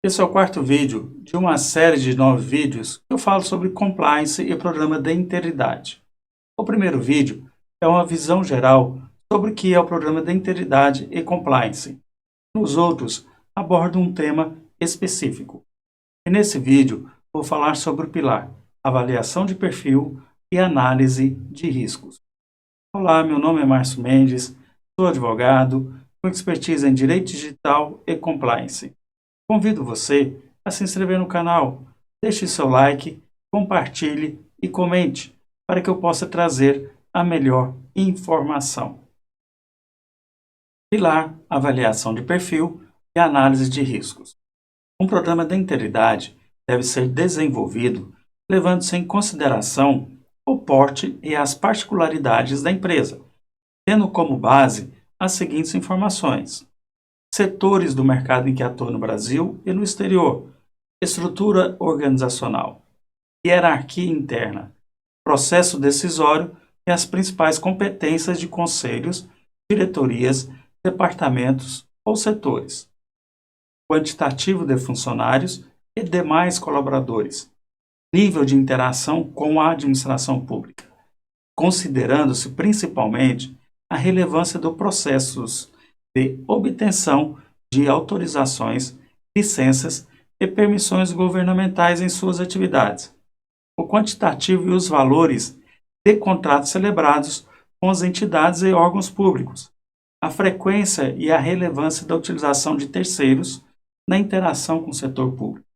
Esse é o quarto vídeo de uma série de 9 vídeos que eu falo sobre compliance e programa de integridade. O primeiro vídeo é uma visão geral sobre o que é o programa de integridade e compliance. Nos outros, abordo um tema específico. E nesse vídeo, vou falar sobre o pilar avaliação de perfil e análise de riscos. Olá, meu nome é Márcio Mendes, sou advogado com expertise em direito digital e compliance. Convido você a se inscrever no canal, deixe seu like, compartilhe e comente para que eu possa trazer a melhor informação. Pilar, avaliação de perfil e análise de riscos. Um programa de integridade deve ser desenvolvido levando-se em consideração o porte e as particularidades da empresa, tendo como base as seguintes informações: setores do mercado em que atua no Brasil e no exterior, estrutura organizacional, hierarquia interna, processo decisório e as principais competências de conselhos, diretorias, departamentos ou setores, quantitativo de funcionários e demais colaboradores, nível de interação com a administração pública, considerando-se principalmente a relevância dos processos de obtenção de autorizações, licenças e permissões governamentais em suas atividades, o quantitativo e os valores de contratos celebrados com as entidades e órgãos públicos, a frequência e a relevância da utilização de terceiros na interação com o setor público,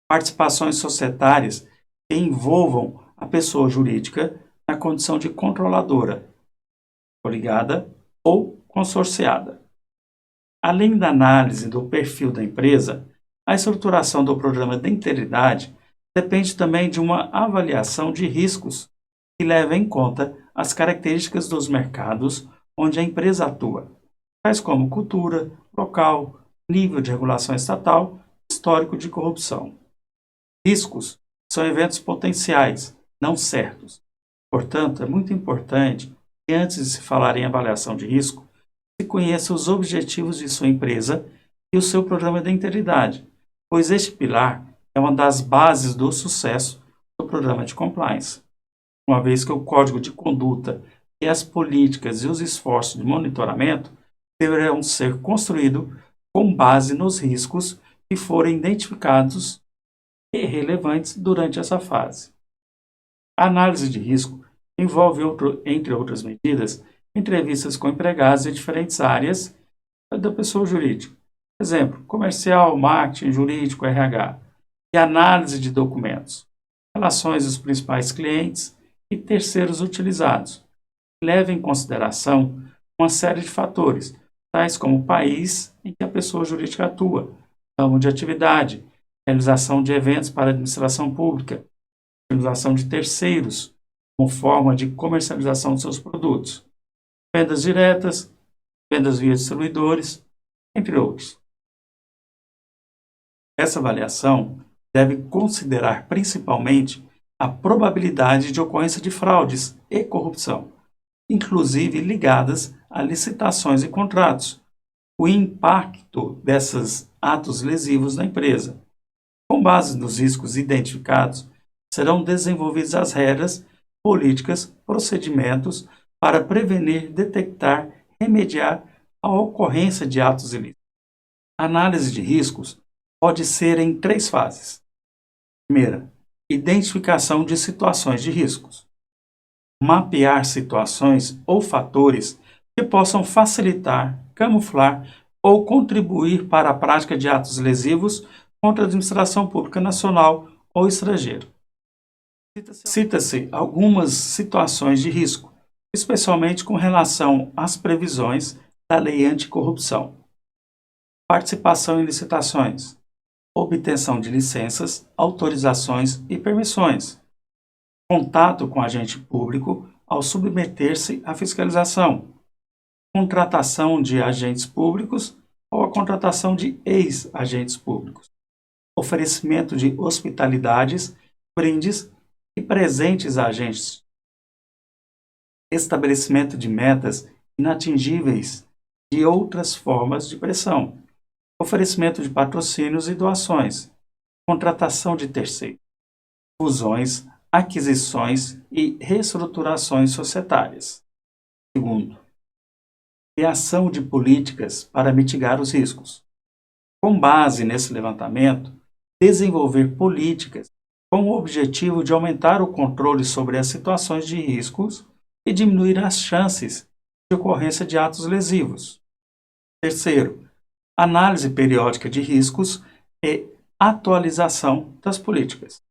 participações societárias que envolvam a pessoa jurídica na condição de controladora, coligada ou consorciada. Além da análise do perfil da empresa, a estruturação do programa de integridade depende também de uma avaliação de riscos que leva em conta as características dos mercados onde a empresa atua, tais como cultura, local, nível de regulação estatal, histórico de corrupção. Riscos são eventos potenciais, não certos. Portanto, é muito importante que, antes de se falar em avaliação de risco, se conheça os objetivos de sua empresa e o seu programa de integridade, pois este pilar é uma das bases do sucesso do programa de compliance, uma vez que o código de conduta e as políticas e os esforços de monitoramento deverão ser construídos com base nos riscos que forem identificados e relevantes durante essa fase. A análise de risco envolve, entre outras medidas, entrevistas com empregados de diferentes áreas da pessoa jurídica. Exemplo, comercial, marketing, jurídico, RH. E análise de documentos, relações dos principais clientes e terceiros utilizados. Leva em consideração uma série de fatores, tais como o país em que a pessoa jurídica atua, ramo de atividade, realização de eventos para a administração pública, utilização de terceiros como forma de comercialização de seus produtos, vendas diretas, vendas via distribuidores, entre outros. Essa avaliação deve considerar principalmente a probabilidade de ocorrência de fraudes e corrupção, inclusive ligadas a licitações e contratos, o impacto desses atos lesivos na empresa. Com base nos riscos identificados, serão desenvolvidas as regras, políticas, procedimentos para prevenir, detectar, remediar a ocorrência de atos ilícitos. A análise de riscos pode ser em 3 fases. Primeira, identificação de situações de riscos. Mapear situações ou fatores que possam facilitar, camuflar ou contribuir para a prática de atos lesivos contra a administração pública nacional ou estrangeira. Cita-se algumas situações de risco, especialmente com relação às previsões da Lei Anticorrupção. Participação em licitações, obtenção de licenças, autorizações e permissões, contato com agente público ao submeter-se à fiscalização, contratação de agentes públicos ou a contratação de ex-agentes públicos, oferecimento de hospitalidades, brindes e presentes a agentes, estabelecimento de metas inatingíveis de outras formas de pressão, oferecimento de patrocínios e doações, contratação de terceiros, fusões, aquisições e reestruturações societárias. Segundo, criação de políticas para mitigar os riscos. Com base nesse levantamento, desenvolver políticas com o objetivo de aumentar o controle sobre as situações de riscos e diminuir as chances de ocorrência de atos lesivos. Terceiro, análise periódica de riscos e atualização das políticas.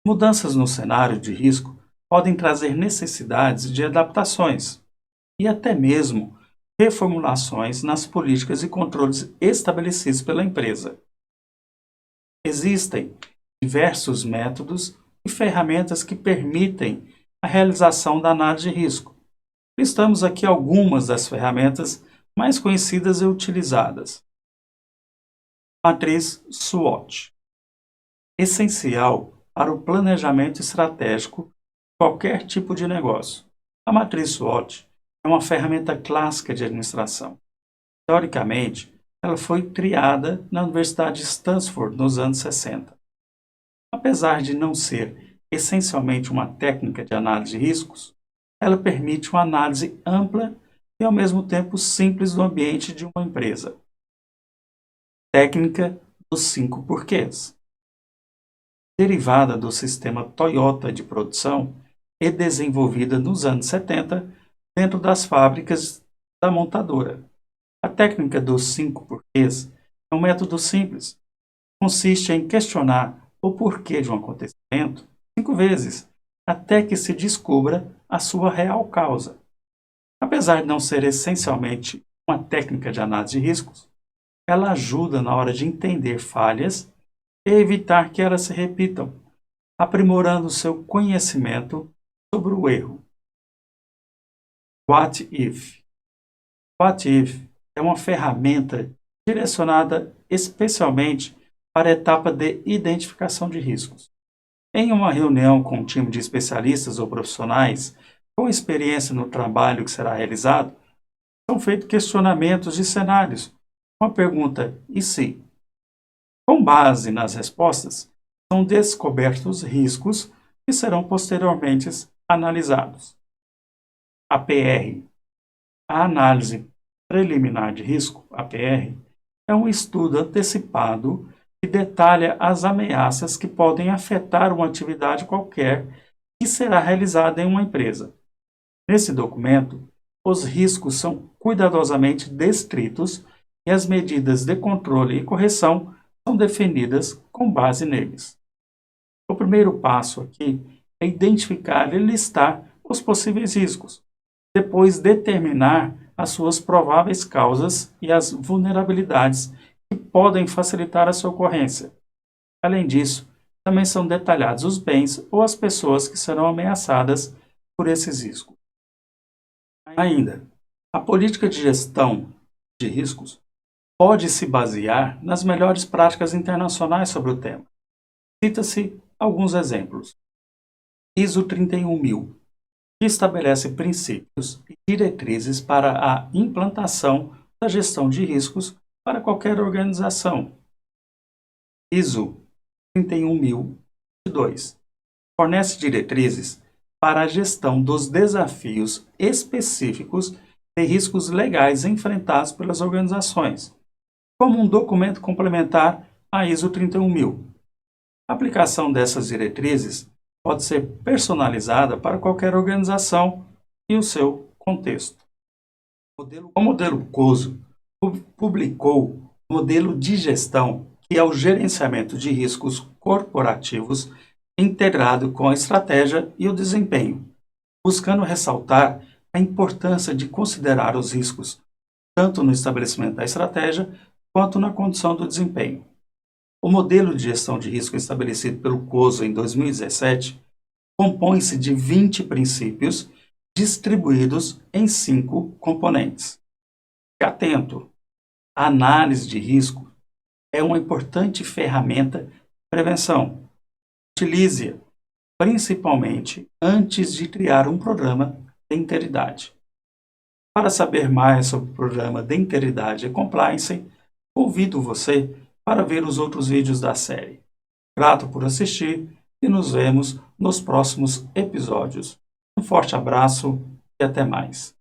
Mudanças no cenário de risco podem trazer necessidades de adaptações e até mesmo reformulações nas políticas e controles estabelecidos pela empresa. Existem diversos métodos e ferramentas que permitem a realização da análise de risco. Listamos aqui algumas das ferramentas mais conhecidas e utilizadas. Matriz SWOT. Essencial para o planejamento estratégico de qualquer tipo de negócio. A matriz SWOT é uma ferramenta clássica de administração. Teoricamente, ela foi criada na Universidade de Stanford nos anos 60. Apesar de não ser essencialmente uma técnica de análise de riscos, ela permite uma análise ampla e ao mesmo tempo simples do ambiente de uma empresa. Técnica dos 5 porquês. Derivada do sistema Toyota de produção e desenvolvida nos anos 70 dentro das fábricas da montadora. A técnica dos 5 porquês é um método simples. Consiste em questionar o porquê de um acontecimento 5 vezes, até que se descubra a sua real causa. Apesar de não ser essencialmente uma técnica de análise de riscos, ela ajuda na hora de entender falhas e evitar que elas se repitam, aprimorando seu conhecimento sobre o erro. What If? What If é uma ferramenta direcionada especialmente para a etapa de identificação de riscos. Em uma reunião com um time de especialistas ou profissionais com experiência no trabalho que será realizado, são feitos questionamentos de cenários com a pergunta "e se?". Com base nas respostas, são descobertos riscos que serão posteriormente analisados. APR. A análise preliminar de risco, APR, é um estudo antecipado que detalha as ameaças que podem afetar uma atividade qualquer que será realizada em uma empresa. Nesse documento, os riscos são cuidadosamente descritos e as medidas de controle e correção são definidas com base neles. O primeiro passo aqui é identificar e listar os possíveis riscos, depois determinar as suas prováveis causas e as vulnerabilidades que podem facilitar a sua ocorrência. Além disso, também são detalhados os bens ou as pessoas que serão ameaçadas por esses riscos. Ainda, a política de gestão de riscos pode se basear nas melhores práticas internacionais sobre o tema. Cita-se alguns exemplos. ISO 31000, que estabelece princípios e diretrizes para a implantação da gestão de riscos para qualquer organização. ISO 31002 fornece diretrizes para a gestão dos desafios específicos de riscos legais enfrentados pelas organizações, como um documento complementar à ISO 31000. A aplicação dessas diretrizes pode ser personalizada para qualquer organização e o seu contexto. O modelo COSO publicou o modelo de gestão, que é o gerenciamento de riscos corporativos integrado com a estratégia e o desempenho, buscando ressaltar a importância de considerar os riscos, tanto no estabelecimento da estratégia quanto na condução do desempenho. O modelo de gestão de risco estabelecido pelo COSO em 2017 compõe-se de 20 princípios distribuídos em 5 componentes. Fique atento, a análise de risco é uma importante ferramenta de prevenção. Utilize-a, principalmente antes de criar um programa de integridade. Para saber mais sobre o programa de integridade e compliance, Convido você para ver os outros vídeos da série. Grato por assistir e nos vemos nos próximos episódios. Um forte abraço e até mais.